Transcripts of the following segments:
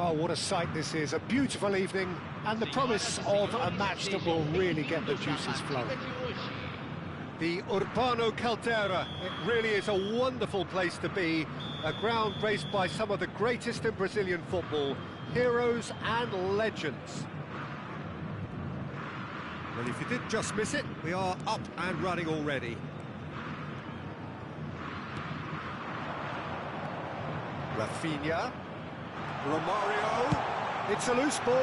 Well, what a sight this is, a beautiful evening, and the promise of a match that will really get the juices flowing. The Urbano Caldera, it really is a wonderful place to be, a ground graced by some of the greatest in Brazilian football, heroes and legends. Well, if you did just miss it, we are up and running already. Rafinha. Romario. It's a loose ball.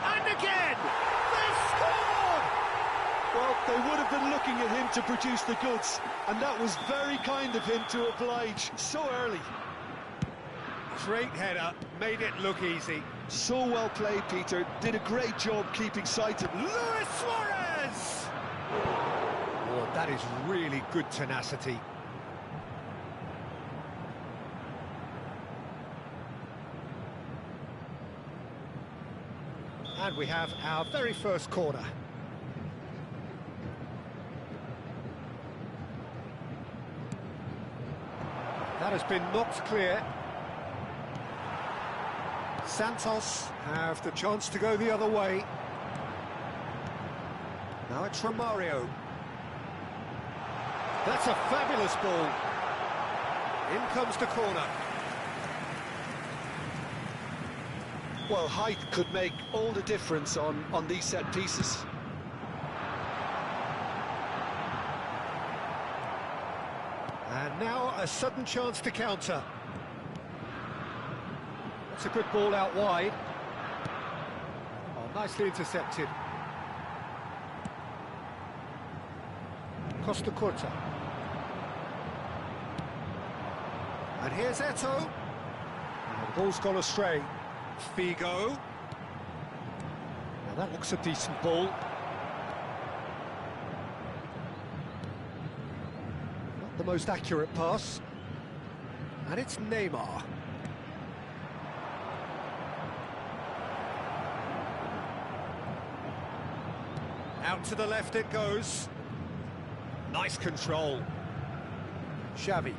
And again! They've scored! Well, they would have been looking at him to produce the goods, and that was very kind of him to oblige so early. Great header, made it look easy. So well played, Peter. Did a great job keeping sight of Luis Suarez! Oh, that is really good tenacity. And we have our very first corner. That has been knocked clear. Santos have the chance to go the other way. Now it's Romario. That's a fabulous ball. In comes the corner. Well, height could make all the difference on these set pieces. And now a sudden chance to counter. That's a good ball out wide. Oh, nicely intercepted. Costa Curta. And here's Eto'o. And the ball's gone astray. Figo. Now that looks a decent ball. Not the most accurate pass. And it's Neymar. Out to the left it goes. Nice control. Xavi.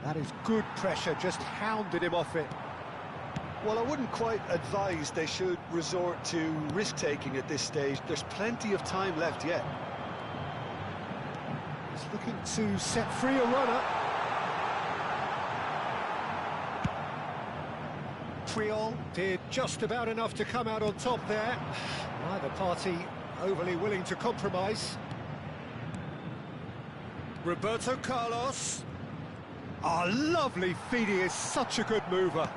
That is good pressure, just hounded him off it. Well, I wouldn't quite advise they should resort to risk-taking at this stage. There's plenty of time left yet. He's looking to set free a runner. Triol did just about enough to come out on top there. Neither party overly willing to compromise. Roberto Carlos. Oh, lovely feed, he is such a good mover.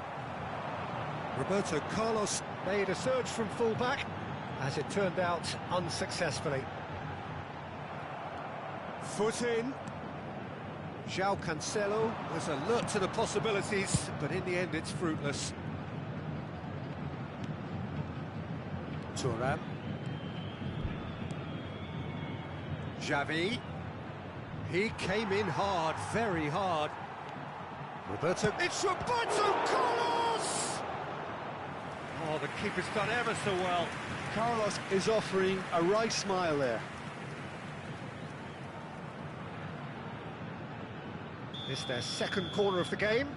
Roberto Carlos made a surge from full-back, as it turned out unsuccessfully. Foot in. João Cancelo was alert to the possibilities, but in the end it's fruitless. Thuram. Xavi. He came in hard, very hard. Roberto, it's Roberto Carlos! Oh, the keeper's done ever so well. Carlos is offering a right smile there. It's their second corner of the game.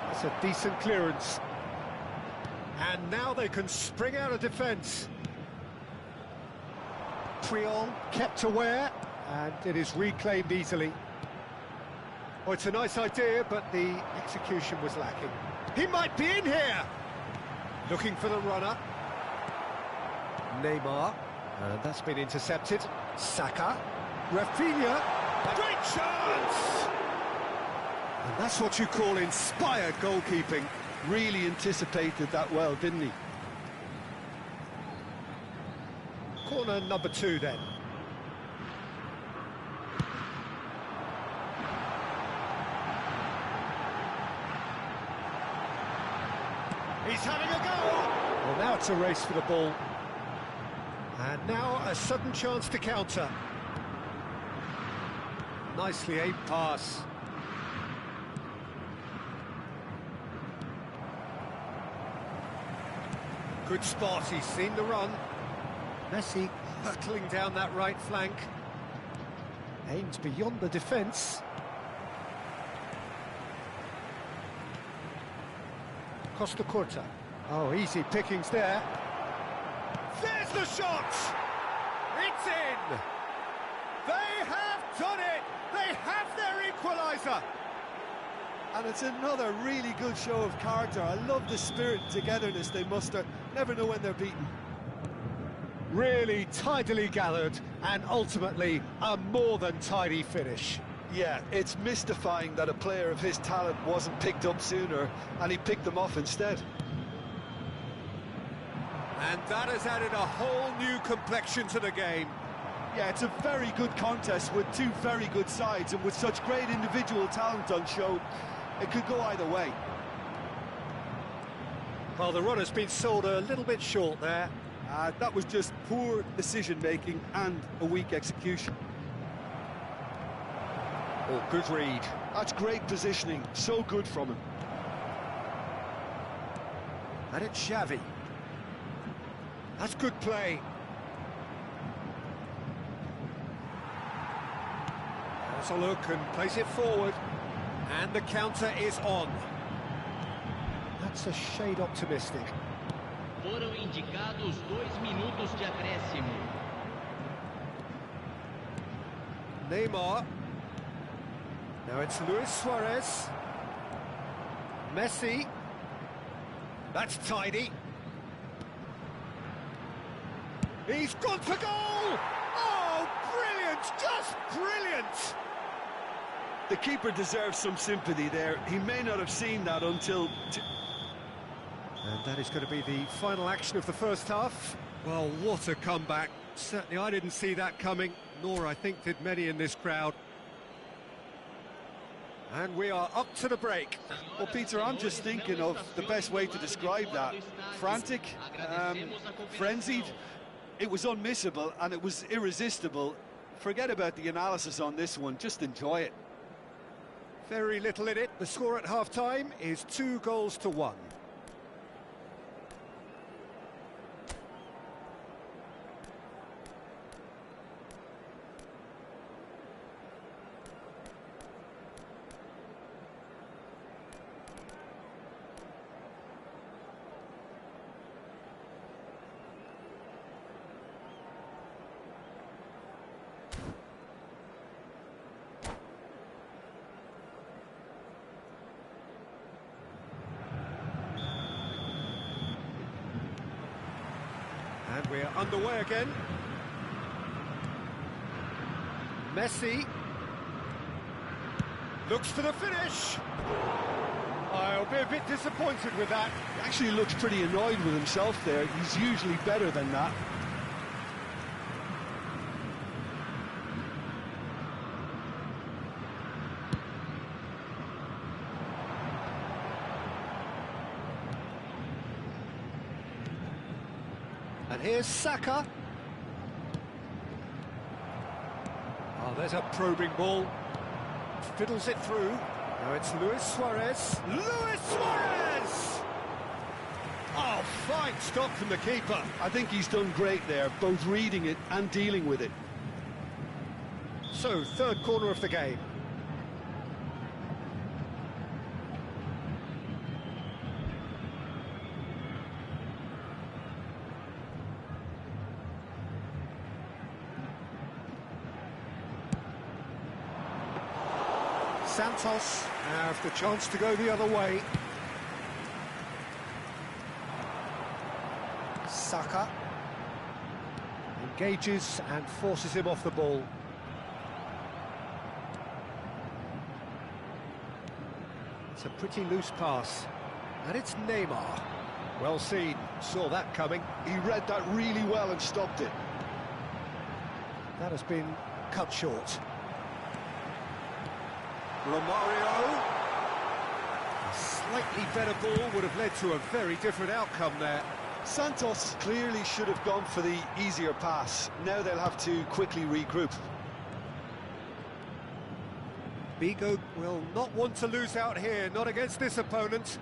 That's a decent clearance. And now they can spring out of defence. Triol kept aware, and it is reclaimed easily. Oh, it's a nice idea, but the execution was lacking. He might be in here! Looking for the runner. Neymar, and that's been intercepted. Saka. Rafinha. Great chance! And that's what you call inspired goalkeeping. Really anticipated that well, didn't he? Corner number 2 then. He's having a go! Well, now it's a race for the ball. And now a sudden chance to counter. Nicely aimed pass. Good spot, he's seen the run. Messi hurtling down that right flank. Aims beyond the defence. Costa Curta. Oh, easy pickings there. There's the shot! It's in! They have done it! They have their equaliser! And it's another really good show of character. I love the spirit and togetherness they muster. Never know when they're beaten. Really tidily gathered, and ultimately a more than tidy finish. Yeah, it's mystifying that a player of his talent wasn't picked up sooner, and he picked them off instead. And that has added a whole new complexion to the game. Yeah, it's a very good contest with two very good sides, and with such great individual talent on show, it could go either way. Well, the run has been sold a little bit short there. That was just poor decision-making and a weak execution. Oh, good read. That's great positioning, so good from him. And it's Xavi. That's good play. Has a look and plays it forward. And the counter is on. That's a shade optimistic. Foram indicados 2 minutos de acréscimo. Neymar. Now it's Luis Suarez. Messi. That's tidy. He's gone for goal! Oh, brilliant! Just brilliant! The keeper deserves some sympathy there. He may not have seen that until... And that is going to be the final action of the first half. Well, what a comeback. Certainly I didn't see that coming, nor I think did many in this crowd. And we are up to the break. Well, Peter, I'm just thinking of the best way to describe that. Frantic, frenzied. It was unmissable and it was irresistible. Forget about the analysis on this one, just enjoy it. Very little in it. The score at half-time is 2-1. And we're underway again. Messi looks for the finish. I'll be a bit disappointed with that. He actually looks pretty annoyed with himself there. He's usually better than that. And here's Saka. Oh, there's a probing ball. Fiddles it through. Now it's Luis Suarez. Luis Suarez! Oh, fine stop from the keeper. I think he's done great there, both reading it and dealing with it. So, third corner of the game. Santos have the chance to go the other way. Saka engages and forces him off the ball. It's a pretty loose pass. And it's Neymar. Well seen, saw that coming. He read that really well and stopped it. That has been cut short. Romario. A slightly better ball would have led to a very different outcome there. Santos clearly should have gone for the easier pass. Now they'll have to quickly regroup. Vigo will not want to lose out here, not against this opponent.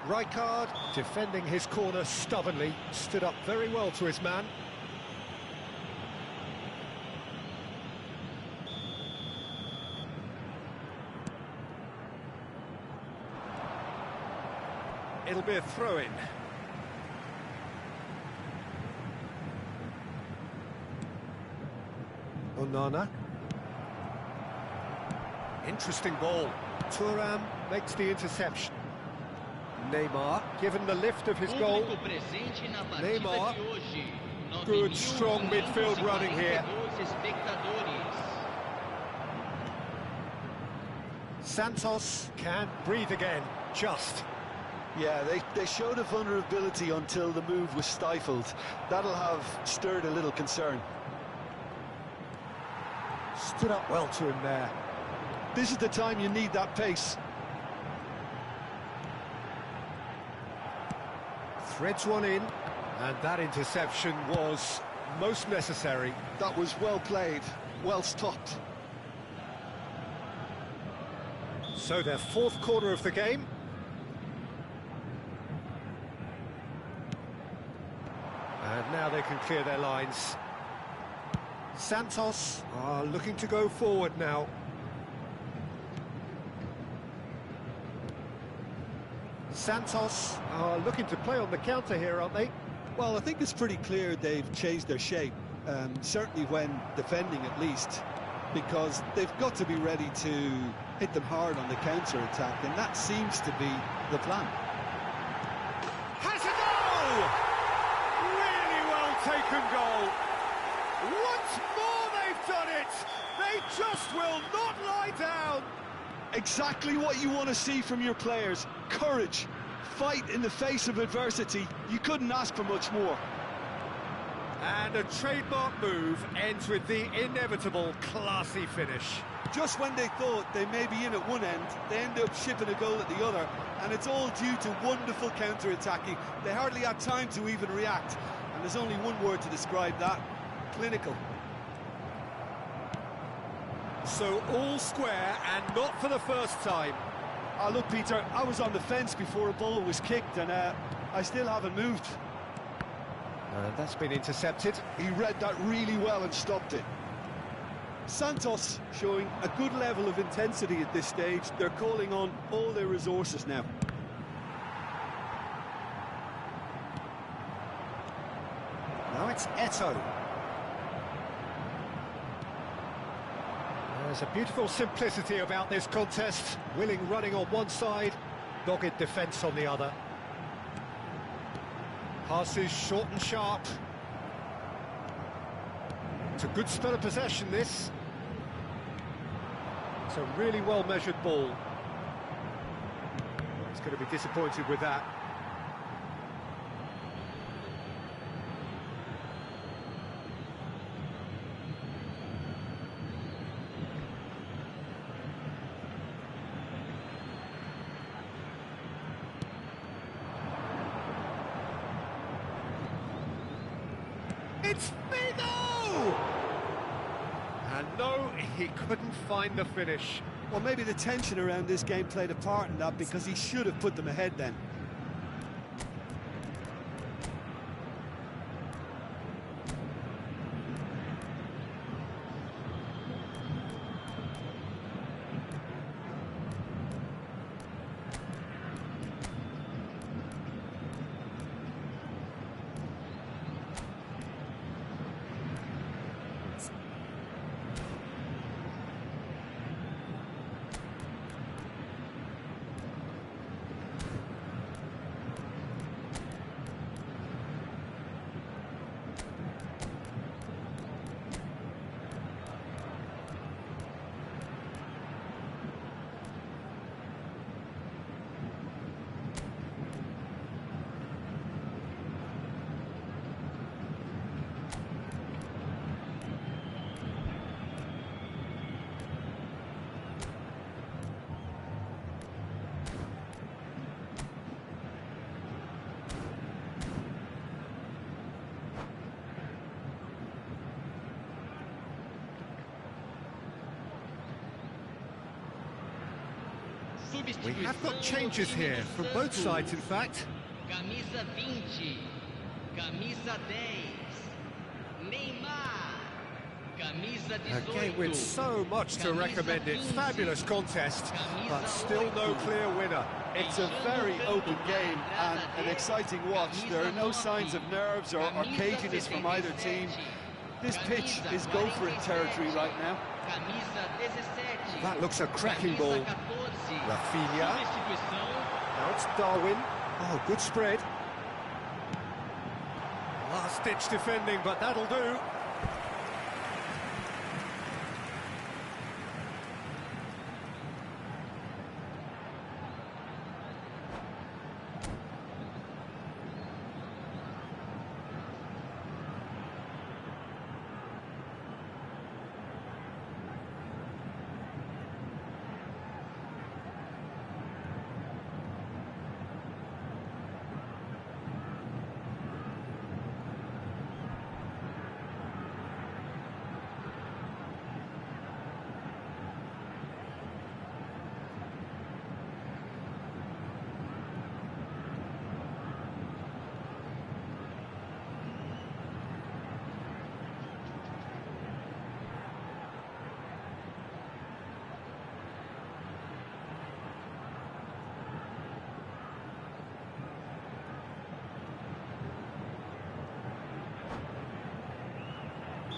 Rijkaard, defending his corner stubbornly, stood up very well to his man. It'll be a throw-in. Onana. Interesting ball. Thuram makes the interception. Neymar, given the lift of his goal. Neymar, good strong midfield running here. Santos can breathe again, just. Yeah, they showed a vulnerability until the move was stifled. That'll have stirred a little concern. Stood up well to him there. This is the time you need that pace. Threads one in, and that interception was most necessary. That was well played, well stopped. So their fourth quarter of the game. And now they can clear their lines. Santos are looking to go forward now. Santos are looking to play on the counter here, aren't they? Well, I think it's pretty clear they've changed their shape, certainly when defending at least, because they've got to be ready to hit them hard on the counter-attack, and that seems to be the plan. Has a goal! Really well taken goal. Once more they've done it! They just will not lie down! Exactly what you want to see from your players. Courage, fight in the face of adversity. You couldn't ask for much more. And a trademark move ends with the inevitable classy finish. Just when they thought they may be in at one end, they end up shipping a goal at the other, and it's all due to wonderful counter-attacking. They hardly had time to even react, and there's only one word to describe that: clinical. So all square, and not for the first time. Look, Peter, I was on the fence before a ball was kicked, and I still haven't moved. That's been intercepted. He read that really well and stopped it. Santos showing a good level of intensity at this stage. They're calling on all their resources now. Now it's Eto'o. There's a beautiful simplicity about this contest. Willing running on one side, dogged defence on the other. Passes short and sharp. It's a good spell of possession, this. It's a really well-measured ball. He's going to be disappointed with that. It's Figo! And no, he couldn't find the finish. Well, maybe the tension around this game played a part in that, because he should have put them ahead then. We have got changes here from both sides, in fact. Camisa 20, camisa 10, Neymar, camisa 18. A game with so much to recommend it. Fabulous contest, but still no clear winner. It's a very open game and an exciting watch. There are no signs of nerves or caginess from either team. This pitch is go-for-it territory right now. That looks a cracking ball. Rafinha. Now it's Darwin. Oh, good spread. Last-ditch defending, but that'll do.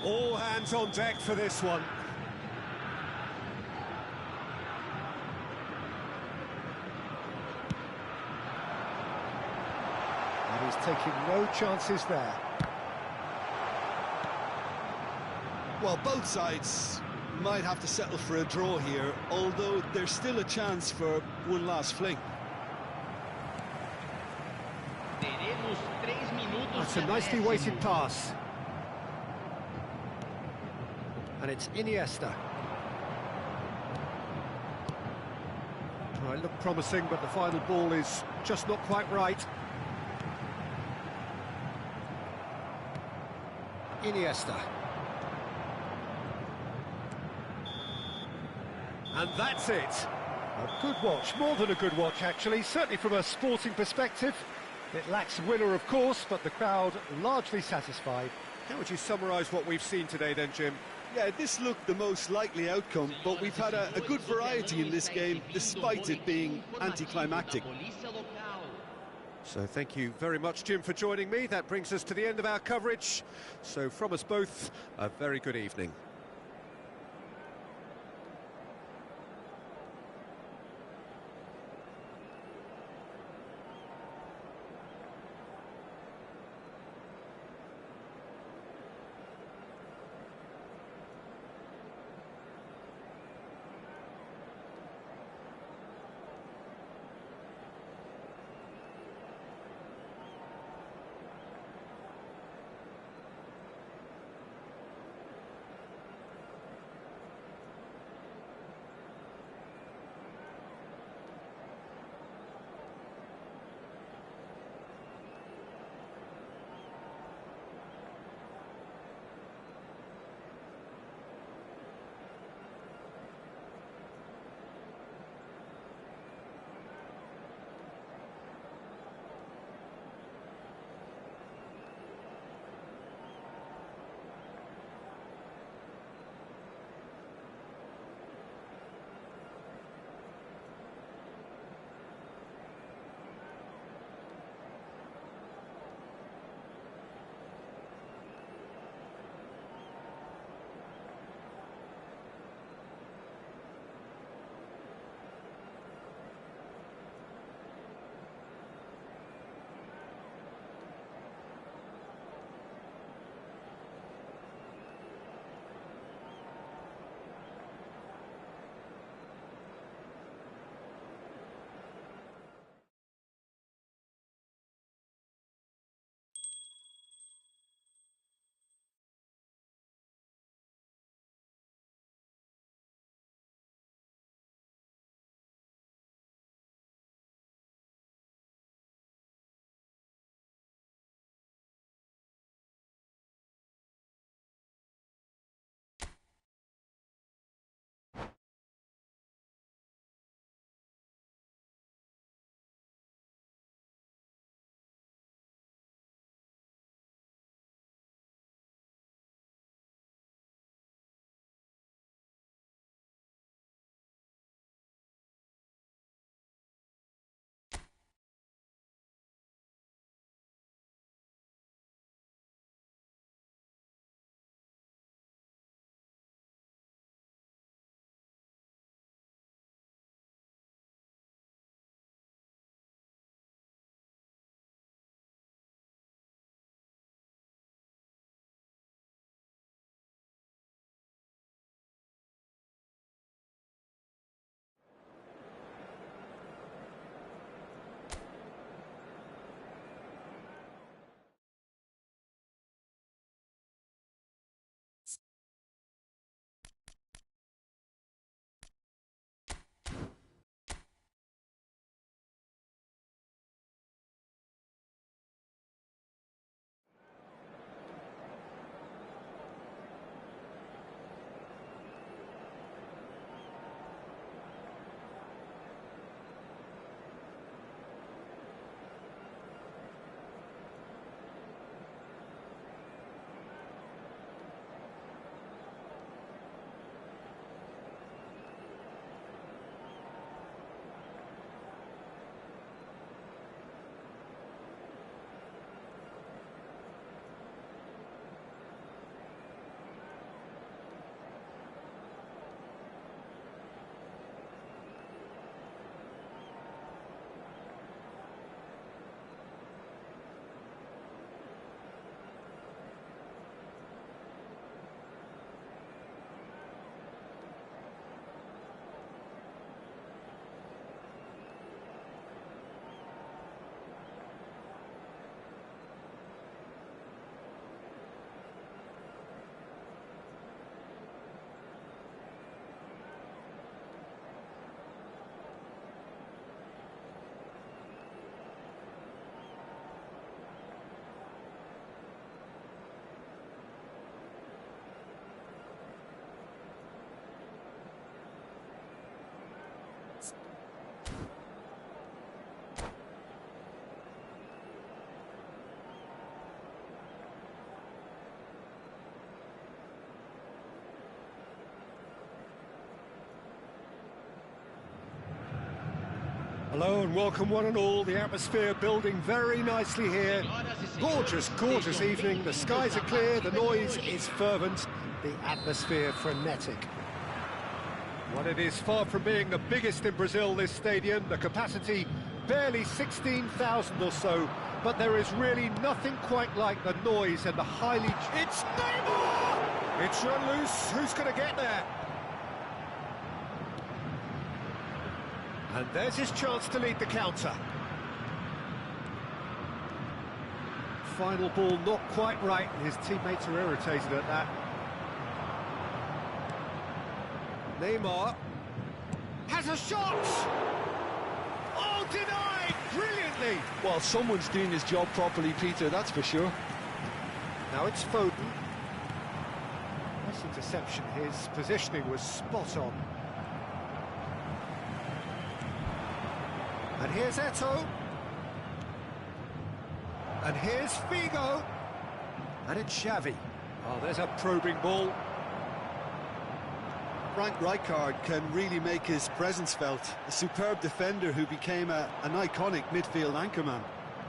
All hands on deck for this one. And he's taking no chances there. Well, both sides might have to settle for a draw here, although there's still a chance for one last fling. That's a nicely weighted pass. And it's Iniesta. Well, it looked promising, but the final ball is just not quite right. Iniesta. And that's it. A good watch, more than a good watch actually, certainly from a sporting perspective. It lacks winner, of course, but the crowd largely satisfied. How would you summarise what we've seen today then, Jim? Yeah, this looked the most likely outcome, but we've had a good variety in this game, despite it being anticlimactic. So thank you very much, Jim, for joining me. That brings us to the end of our coverage. So from us both, a very good evening. Hello and welcome one and all. The atmosphere building very nicely here. Gorgeous, gorgeous evening. The skies are clear, the noise is fervent, the atmosphere frenetic. Well, it is far from being the biggest in Brazil, this stadium. The capacity barely 16,000 or so, but there is really nothing quite like the noise and the highly... It's Neymar! It's run loose. Who's going to get there? And there's his chance to lead the counter. Final ball not quite right, and his teammates are irritated at that. Neymar has a shot! Oh, denied! Brilliantly! Well, someone's doing his job properly, Peter, that's for sure. Now it's Foden. Nice interception. His positioning was spot on. And here's Eto'o. And here's Figo. And it's Xavi. Oh, there's a probing ball. Frank Rijkaard can really make his presence felt. A superb defender who became an iconic midfield anchorman.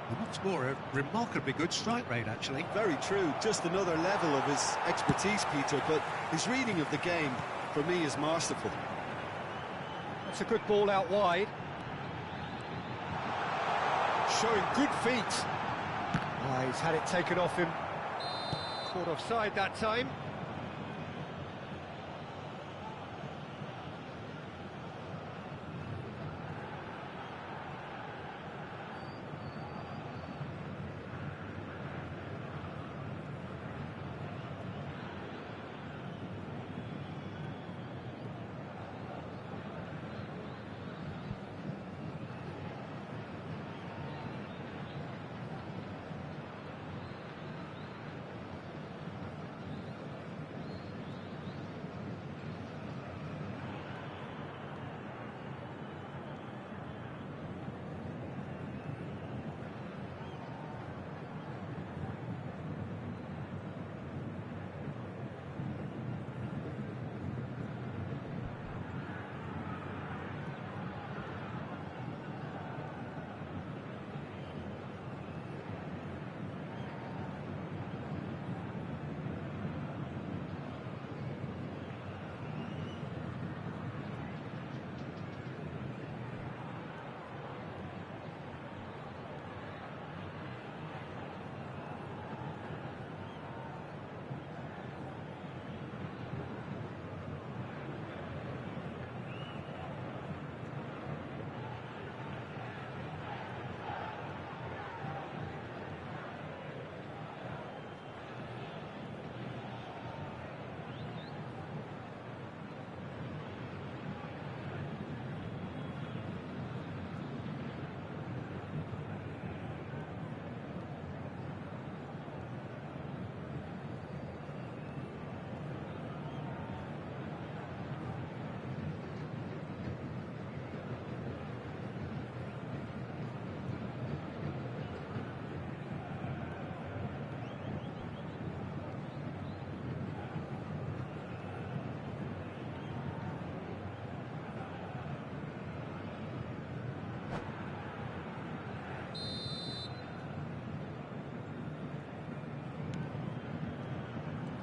And what's more, a remarkably good strike rate, actually. Very true, just another level of his expertise, Peter, but his reading of the game, for me, is masterful. That's a good ball out wide. Showing good feet. He's had it taken off him. Caught offside that time.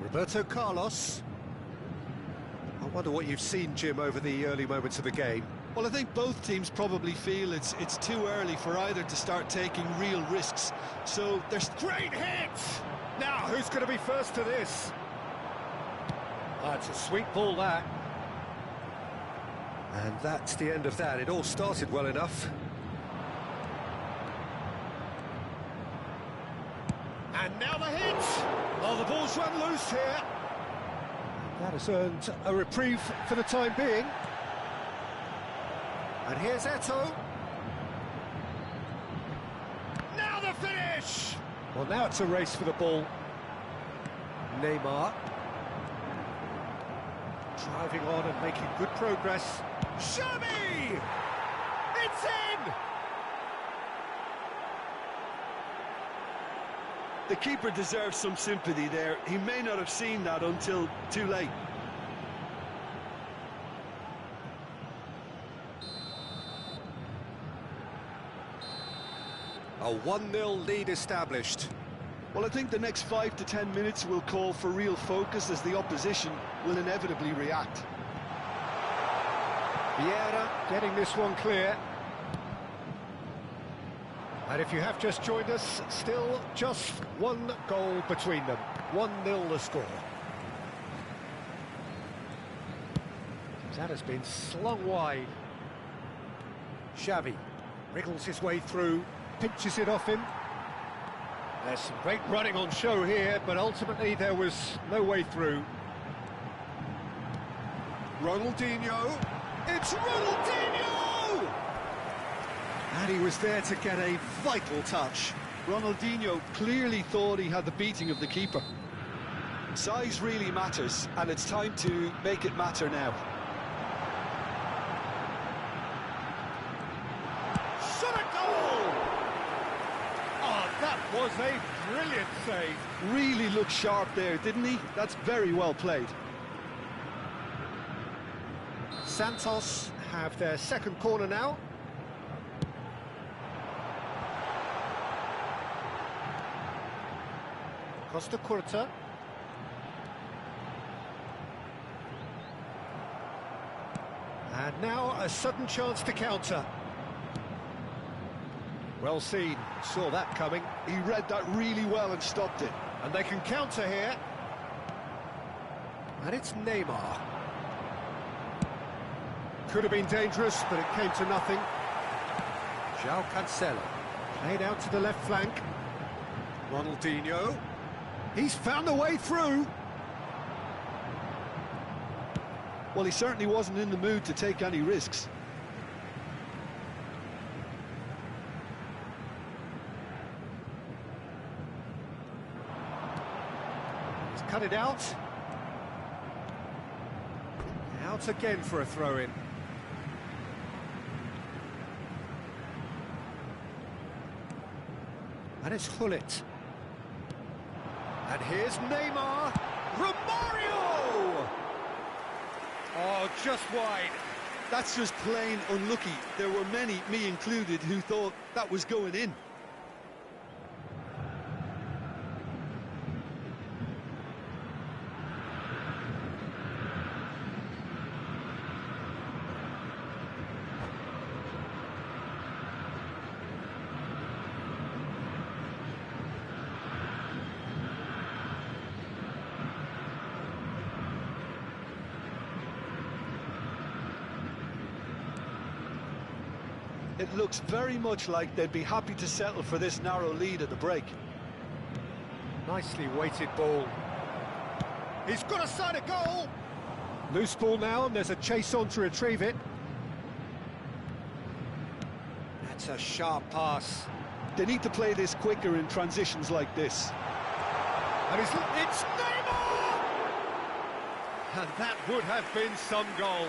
Roberto Carlos. I wonder what you've seen, Jim, over the early moments of the game. Well, I think both teams probably feel it's too early for either to start taking real risks. So there's great hit! Now, who's going to be first to this? Oh, it's a sweet ball, that. And that's the end of that. It all started well enough. And now the hit! Oh, the ball's run loose here. That has earned a reprieve for the time being. And here's Eto'o. Now the finish! Well, now it's a race for the ball. Neymar. Driving on and making good progress. Xavi! It's in! The keeper deserves some sympathy there. He may not have seen that until too late. A 1-0 lead established. Well, I think the next 5 to 10 minutes will call for real focus as the opposition will inevitably react. Vieira getting this one clear. And if you have just joined us, still just one goal between them. 1-0 the score. That has been slung wide. Xavi wriggles his way through, pinches it off him. There's some great running on show here, but ultimately there was no way through. Ronaldinho. It's Ronaldinho! And he was there to get a vital touch. Ronaldinho clearly thought he had the beating of the keeper. Size really matters, and it's time to make it matter now. Shot a goal! Oh, that was a brilliant save. Really looked sharp there, didn't he? That's very well played. Santos have their second corner now. Costa Curta. And now a sudden chance to counter. Well seen, saw that coming. He read that really well and stopped it. And they can counter here. And it's Neymar. Could have been dangerous, but it came to nothing. João Cancelo. Played out to the left flank. Ronaldinho. He's found a way through. Well, he certainly wasn't in the mood to take any risks. He's cut it out. Out again for a throw-in. And it's Hullet. And here's Neymar. Romario! Oh, just wide. That's just plain unlucky. There were many, me included, who thought that was going in. It looks very much like they'd be happy to settle for this narrow lead at the break. Nicely weighted ball. He's got a side of goal. Loose ball now, and there's a chase on to retrieve it. That's a sharp pass. They need to play this quicker in transitions like this. And it's Neymar! And that would have been some goal.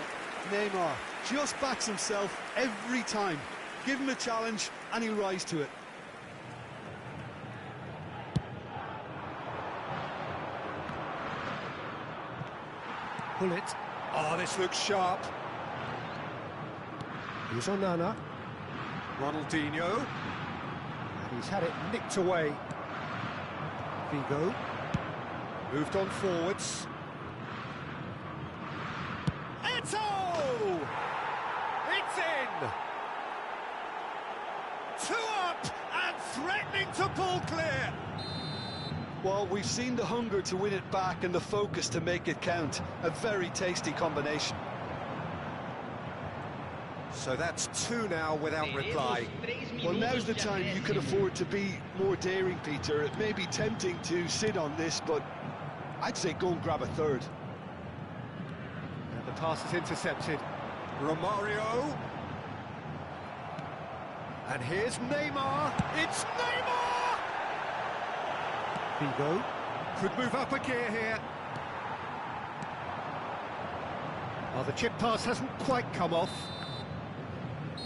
Neymar just backs himself every time. Give him a challenge and he'll rise to it. Hullet. Oh, this looks sharp. Here's Onana. Ronaldinho. And he's had it nicked away. Figo. Moved on forwards. Eto'o! It's in! 2 up and threatening to pull clear. Well, we've seen the hunger to win it back and the focus to make it count. A very tasty combination. So that's 2 now without reply. Well, now's the time you can afford to be more daring, Peter. It may be tempting to sit on this, but I'd say go and grab a third. And the pass is intercepted. Romario. And here's Neymar. It's Neymar! Figo could move up a gear here. Well, the chip pass hasn't quite come off.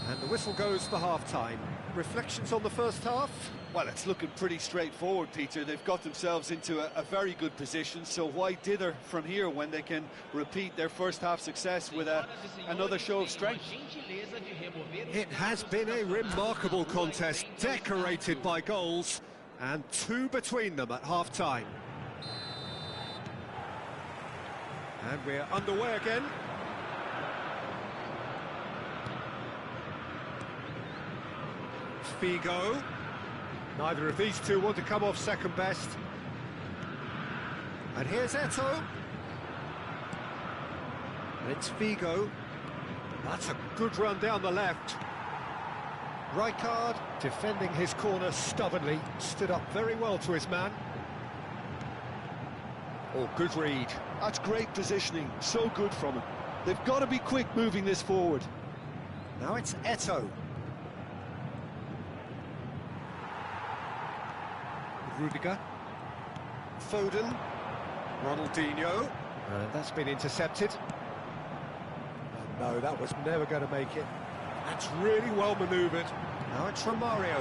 And the whistle goes for half-time. reflections on the first half? Well, it's looking pretty straightforward, Peter. They've got themselves into a very good position, so why dither from here when they can repeat their first half success with another show of strength? It has been a remarkable contest, decorated by goals, and 2 between them at half-time. And we're underway again. Figo. Neither of these two want to come off second best. And here's Eto'o. And it's Figo. That's a good run down the left. Rijkaard, defending his corner stubbornly, stood up very well to his man. Oh, good read. That's great positioning, so good from him. They've got to be quick moving this forward. Now it's Eto'o. Rudiger, Foden, Ronaldinho, and that's been intercepted. Oh, no, that was never going to make it. That's really well manoeuvred. Now it's Romario.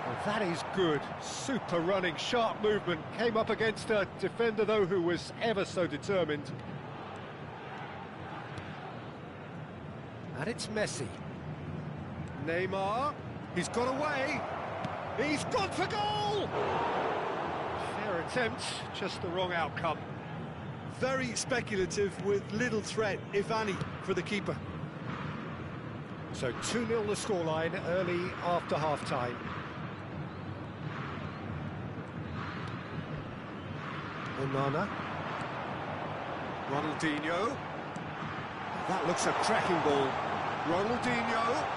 Well, that is good. Super running, sharp movement. Came up against a defender, though, who was ever so determined. And it's Messi. Neymar. He's got away. He's gone for goal! Fair attempt, just the wrong outcome. Very speculative with little threat, if any, for the keeper. So 2-0 the scoreline early after half-time. Onana. Ronaldinho. That looks a cracking ball. Ronaldinho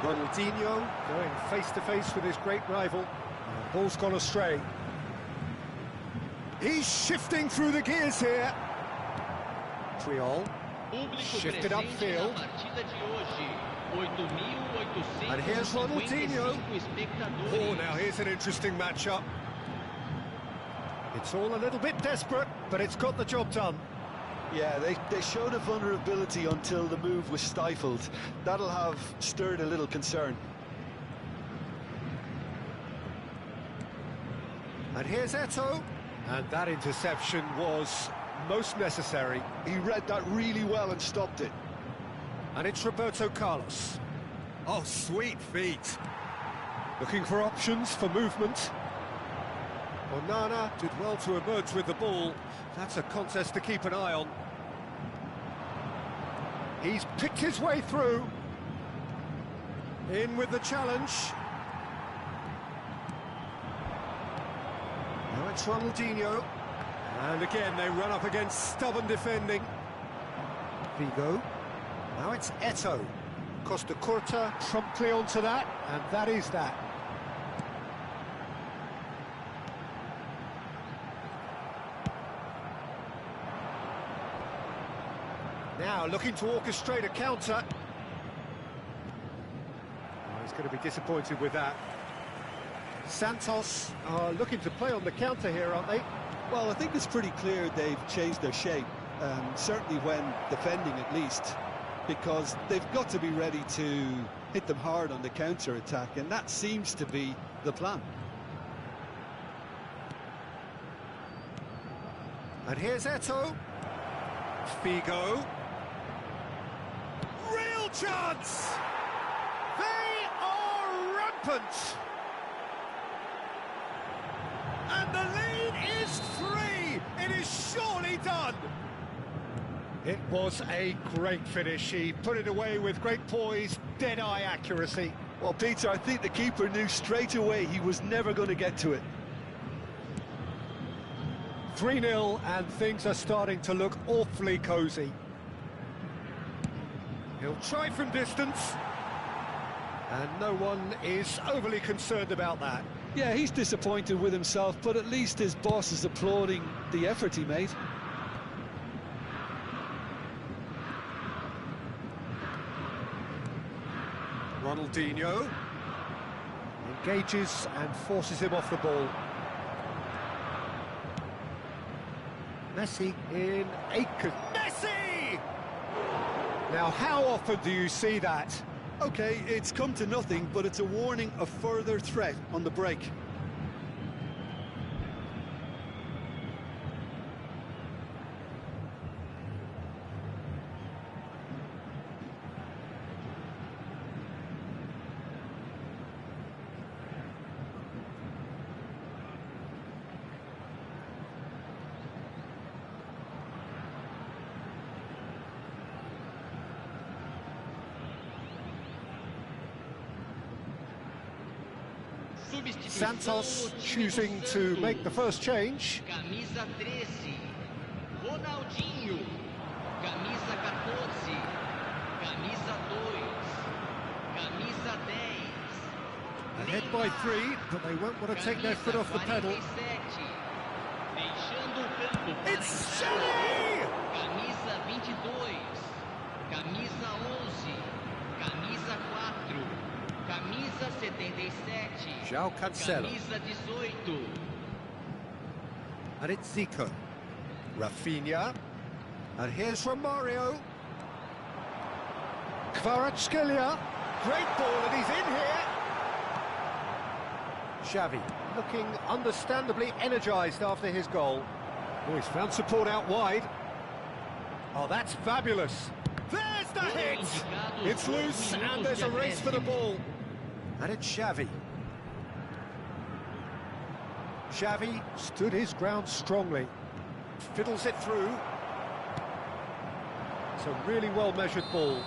going face-to-face with his great rival. Ball's gone astray. He's shifting through the gears here. Triol. Shifted upfield. And here's Ronaldinho. Oh, now here's an interesting matchup. It's all a little bit desperate, but it's got the job done. Yeah, they showed a vulnerability until the move was stifled. That'll have stirred a little concern. And here's Eto'o. And that interception was most necessary. He read that really well and stopped it. And it's Roberto Carlos. Oh, sweet feet. Looking for options for movement. Onana did well to emerge with the ball. That's a contest to keep an eye on. He's picked his way through. In with the challenge. Now it's Ronaldinho. And again, they run up against stubborn defending. Figo. Now it's Eto'o. Costa Curta promptly onto that, and that is that. Now looking to orchestrate a counter. Oh, he's going to be disappointed with that. Santos are looking to play on the counter here, aren't they? Well, I think it's pretty clear they've changed their shape, certainly when defending at least, because they've got to be ready to hit them hard on the counter-attack, and that seems to be the plan. And here's Eto'o. Figo. Real chance! They are rampant! And the lead is 3! It is surely done! It was a great finish. He put it away with great poise, dead-eye accuracy. Well, Peter, I think the keeper knew straight away he was never going to get to it. 3-0, and things are starting to look awfully cosy. He'll try from distance, and no one is overly concerned about that. Yeah, he's disappointed with himself, but at least his boss is applauding the effort he made. Ronaldinho engages and forces him off the ball. Messi in Messi! Now, how often do you see that? OK, it's come to nothing, but it's a warning of further threat on the break. Santos choosing to make the first change. Camisa 13, Ronaldinho. Camisa 14, camisa 2, camisa 10. Ahead by 3, but they won't want to take their foot off the pedal. Deixando o campo para It's Shelley! Camisa 22, camisa 11, camisa 4, camisa 77, João Cancelo. camisa 18. And it's Zico. Rafinha. And here's Romario. Kvaratskhelia. Great ball, and he's in here. Xavi, looking understandably energised after his goal. Oh, he's found support out wide. Oh, that's fabulous. There's the hit! It's loose, and there's a race for the ball. And it's Xavi. Xavi stood his ground strongly. Fiddles it through. It's a really well-measured ball.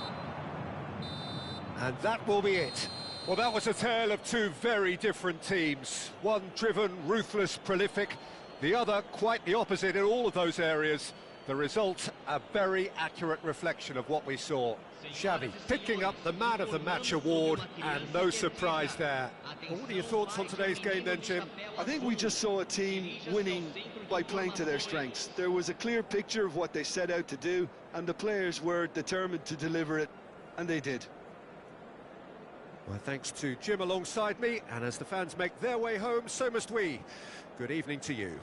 And that will be it. Well, that was a tale of two very different teams. One driven, ruthless, prolific. The other quite the opposite in all of those areas. The result, a very accurate reflection of what we saw. Xavi picking up the Man of the Match award, and no surprise there. Well, what are your thoughts on today's game then, Jim? I think we just saw a team winning by playing to their strengths. There was a clear picture of what they set out to do, and the players were determined to deliver it, and they did. Well, thanks to Jim alongside me, and as the fans make their way home, so must we. Good evening to you.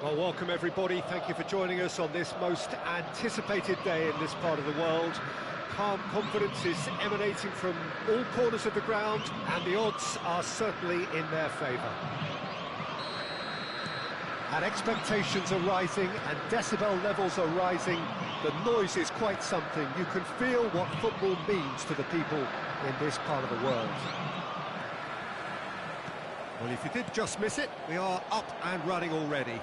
Well, welcome everybody. Thank you for joining us on this most anticipated day in this part of the world. Calm confidence is emanating from all corners of the ground, and the odds are certainly in their favour. And expectations are rising, and decibel levels are rising. The noise is quite something. You can feel what football means to the people in this part of the world. Well, if you did just miss it, we are up and running already.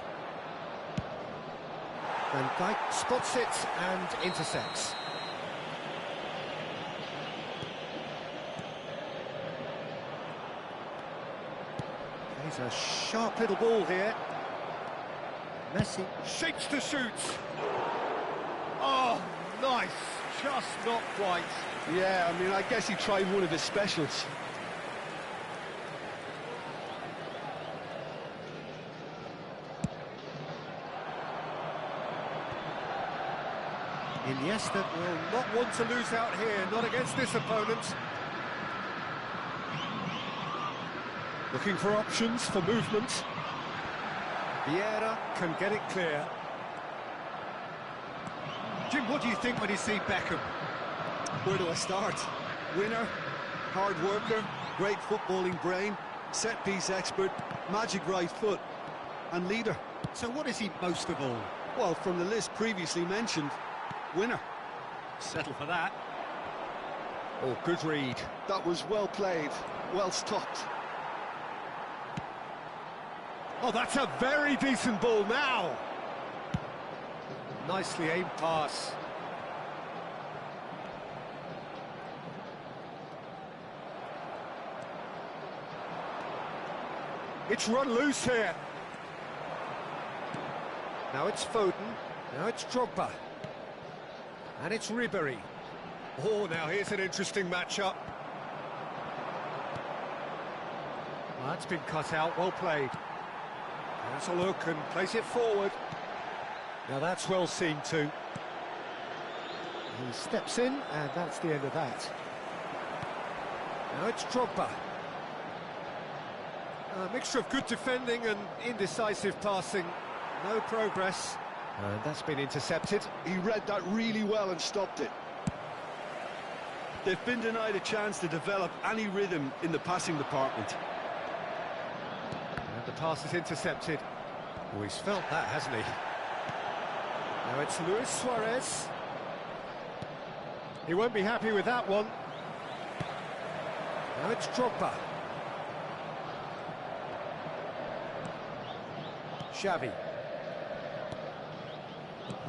And Dijk spots it and intersects. He's a sharp little ball here. Messi shapes to shoot. Oh, nice. Just not quite. Yeah, I mean, I guess he tried one of his specials. Iniesta will not want to lose out here, not against this opponent. Looking for options for movement. Vieira can get it clear. Jim, what do you think when you see Beckham? Where do I start? Winner, hard worker, great footballing brain, set-piece expert, magic right foot, and leader. So what is he most of all? Well, from the list previously mentioned, winner. Settle for that. Oh, good read. That was well played, well stopped. Oh, that's a very decent ball now. Nicely aimed pass. It's run loose here. Now it's Foden. Now it's Drogba. And it's Ribery. Oh, now here's an interesting matchup. Well, that's been cut out, well played. Has a look and plays it forward. Now that's well seen too. He steps in, and that's the end of that. Now it's Drogba. A mixture of good defending and indecisive passing. No progress. And that's been intercepted. He read that really well and stopped it. They've been denied a chance to develop any rhythm in the passing department. And the pass is intercepted. Oh, he's felt that, hasn't he? Now it's Luis Suarez. He won't be happy with that one. Now it's Drogba. Xavi.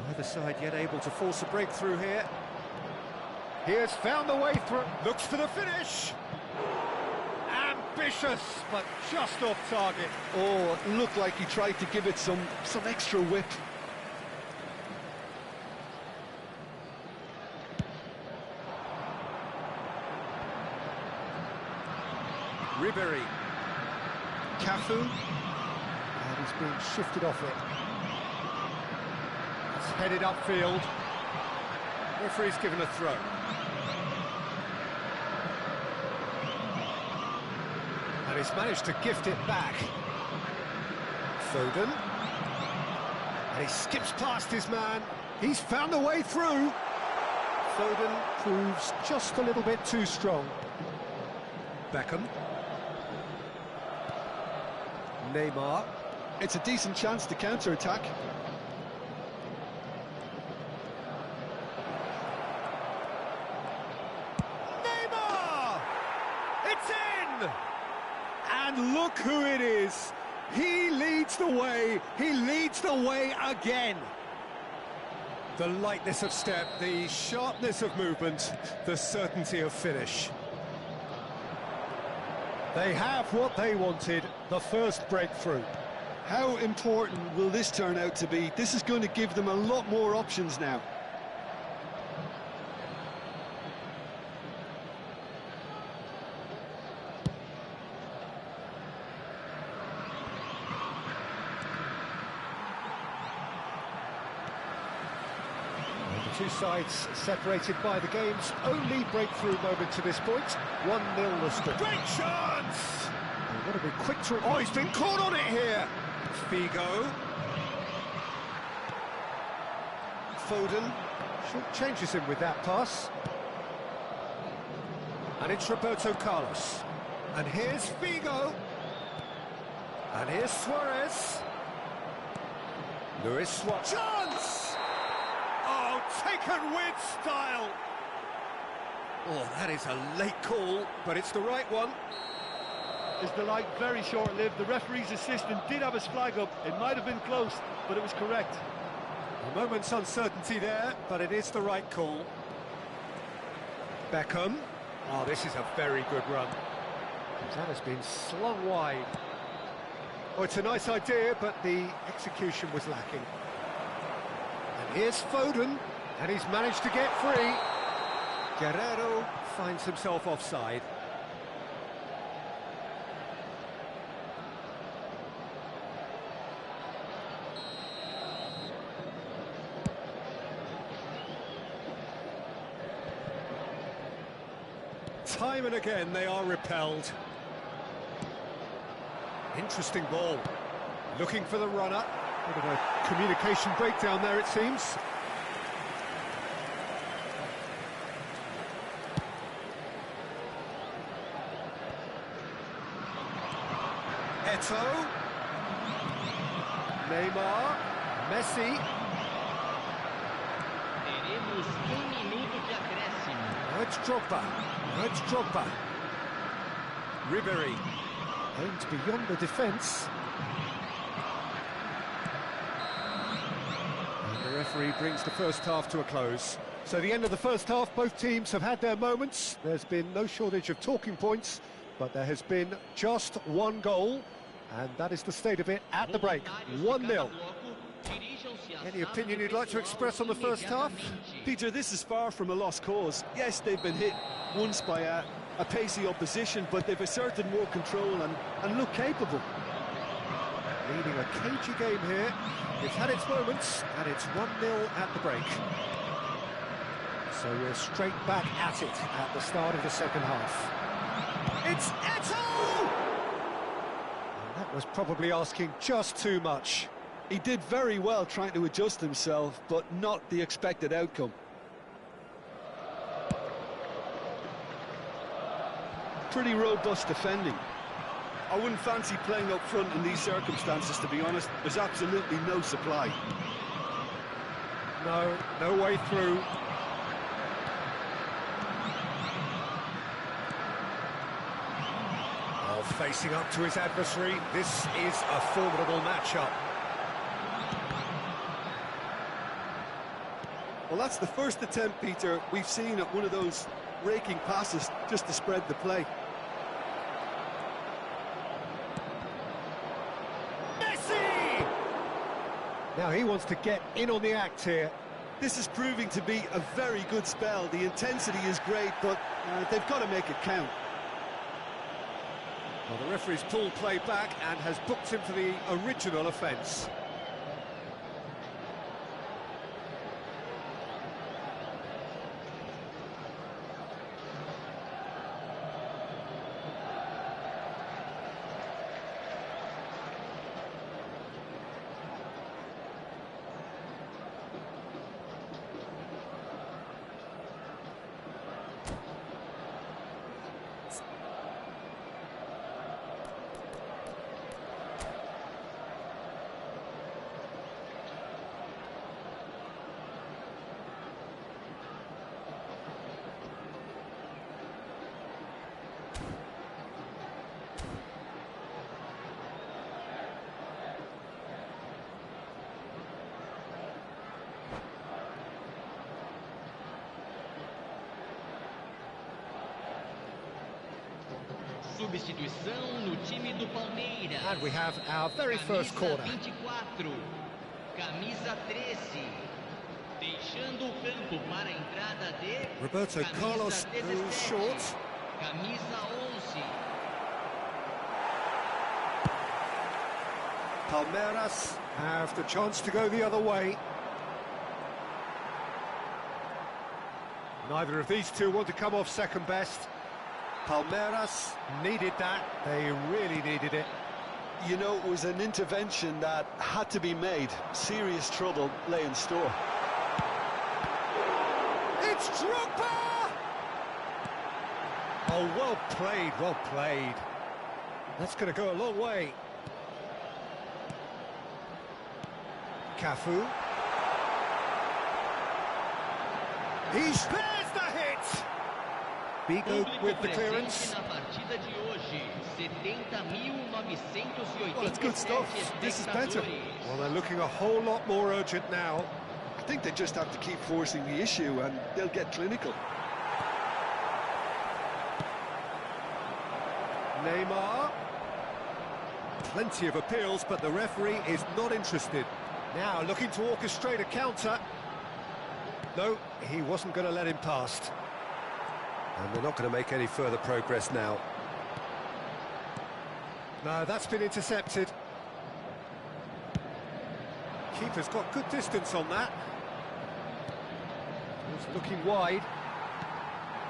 Either side yet able to force a breakthrough here. He has found the way through. Looks for the finish. Ambitious, but just off target. Oh, it looked like he tried to give it some extra whip. Ribery. Cafu. And he's being shifted off it. It's headed upfield. Referee's given a throw. And he's managed to gift it back. Foden. And he skips past his man. He's found a way through. Foden proves just a little bit too strong. Beckham. Neymar. It's a decent chance to counter-attack. Neymar! It's in! And look who it is. He leads the way. He leads the way again. The lightness of step, the sharpness of movement, the certainty of finish. They have what they wanted, the first breakthrough. How important will this turn out to be? This is going to give them a lot more options now. The two sides separated by the game's only breakthrough moment to this point. 1-0 the score. Great chance! They've got to be quick to... Oh, he's been caught on it here! Figo. Foden changes him with that pass. And it's Roberto Carlos. And here's Figo. And here's Suarez. Luis Suarez. Chance! Oh, taken with style. Oh, that is a late call, but it's the right one. Is the light very short-lived? The referee's assistant did have his flag up. It might have been close, but it was correct. A moment's uncertainty there, but it is the right call. Beckham. Oh, this is a very good run. That has been slung wide. Oh, it's a nice idea, but the execution was lacking. And here's Foden, and he's managed to get free. Guerrero finds himself offside. Time and again they are repelled. Interesting ball. Looking for the runner. Bit of a communication breakdown there, it seems. Eto'o. Neymar. Messi. Teremos minuto de acréscimo. Now it's Drogba. Now it's Drogba. Ribéry. Aimed beyond the defence. And the referee brings the first half to a close. So the end of the first half, both teams have had their moments. There's been no shortage of talking points, but there has been just one goal, and that is the state of it at the break. 1-0. Any opinion you'd like to express on the first half? Peter, this is far from a lost cause. Yes, they've been hit once by a pacey opposition, but they've asserted more control and look capable. Leading a cagey game here. It's had its moments, and it's 1-0 at the break. So we're straight back at it at the start of the second half. It's Eto'o! And that was probably asking just too much. He did very well trying to adjust himself, but not the expected outcome. Pretty robust defending. I wouldn't fancy playing up front in these circumstances, to be honest. There's absolutely no supply. No way through. Oh, facing up to his adversary. This is a formidable matchup. Well, that's the first attempt, Peter, we've seen at one of those raking passes just to spread the play. Messi! Now he wants to get in on the act here. This is proving to be a very good spell. The intensity is great, but they've got to make it count. Well, the referee's pulled play back and has booked him for the original offence. Substituição no time do Palmeiras. And we have our very first corner. Camisa 24, camisa 13. Deixando o campo para a entrada de Roberto Carlos goes short. Camisa 11. Palmeiras have the chance to go the other way. Neither of these two want to come off second best. Palmeiras needed that. They really needed it. You know, it was an intervention that had to be made. Serious trouble lay in store. Drogba! Oh, well played, well played. That's going to go a long way. Cafu. He spares the hit! Bigo with the clearance. Well, it's good stuff. This is better. Well, they're looking a whole lot more urgent now. I think they just have to keep forcing the issue and they'll get clinical. Neymar. Plenty of appeals, but the referee is not interested. Now looking to orchestrate a counter. No, he wasn't going to let him past. And they're not going to make any further progress now. No, that's been intercepted. Keeper's got good distance on that. He's looking wide.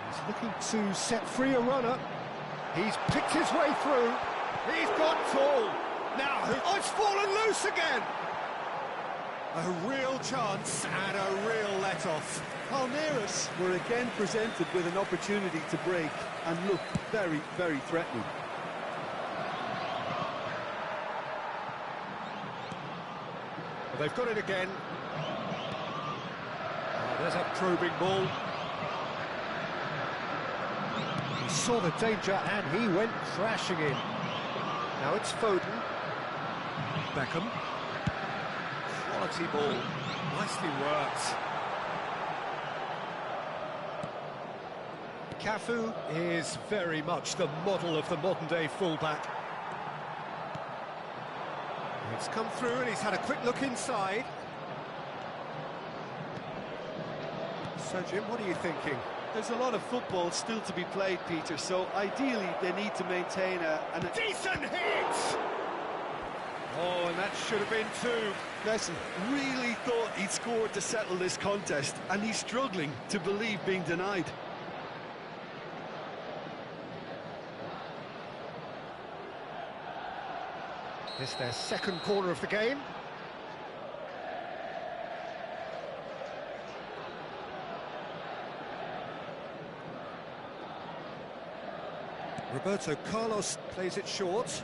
He's looking to set free a runner. He's picked his way through. He's got tall. Now, oh, it's fallen loose again. A real chance and a real let-off. Palmeiras were again presented with an opportunity to break and look very, very threatening. Well, they've got it again. Oh, there's a probing ball. He saw the danger and he went crashing in. Now it's Foden. Beckham. Quality ball. Nicely worked. Cafu is very much the model of the modern-day fullback. It's come through and he's had a quick look inside. So, Jim, what are you thinking? There's a lot of football still to be played, Peter, so ideally they need to maintain a decent hit! Oh, and that should have been two. Messi really thought he'd scored to settle this contest, and he's struggling to believe being denied. It's their second corner of the game. Roberto Carlos plays it short.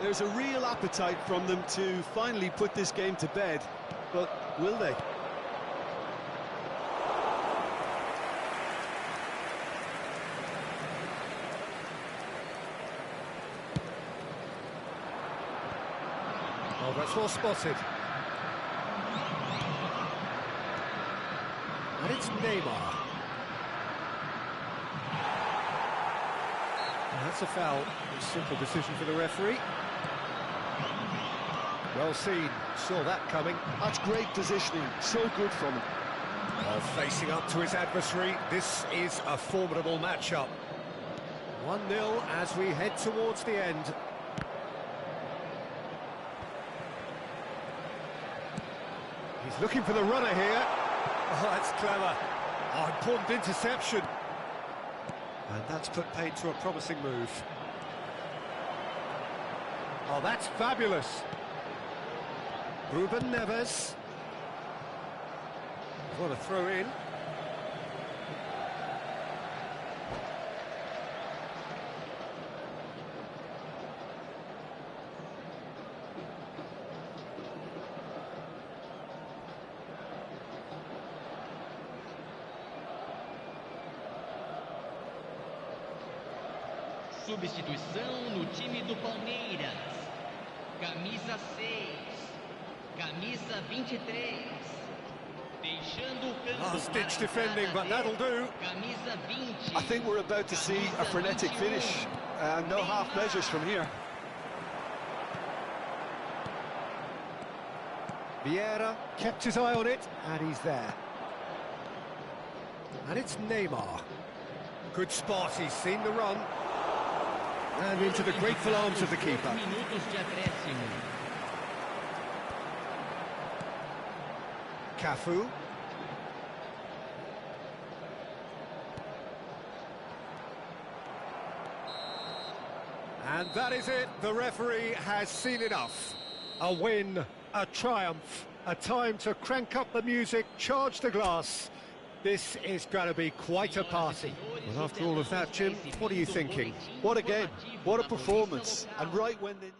There's a real appetite from them to finally put this game to bed, but will they? Oh, that's well spotted. And it's Neymar. And that's a foul. A simple decision for the referee. Well seen. Saw that coming. That's great positioning. So good from him. Well, facing up to his adversary, this is a formidable matchup. 1-0 as we head towards the end. He's looking for the runner here. Oh, that's clever. Oh, important interception. And that's put paid to a promising move. Oh, that's fabulous. Ruben Neves. What a throw in. Substituição no time do Palmeiras. Camisa 6. Camisa 23. Deixando o campo. Last-ditch defending, but that'll do. Camisa 20. I think we're about to see a frenetic finish. No half measures from here. Vieira kept his eye on it, and he's there. And it's Neymar. Good spot, he's seen the run. And into the grateful arms of the keeper. Cafu. And that is it. The referee has seen enough. A win, a triumph, a time to crank up the music, charge the glass. This is going to be quite a party. Well, after all of that, Jim, what are you thinking? What a game, what a performance, and right when they...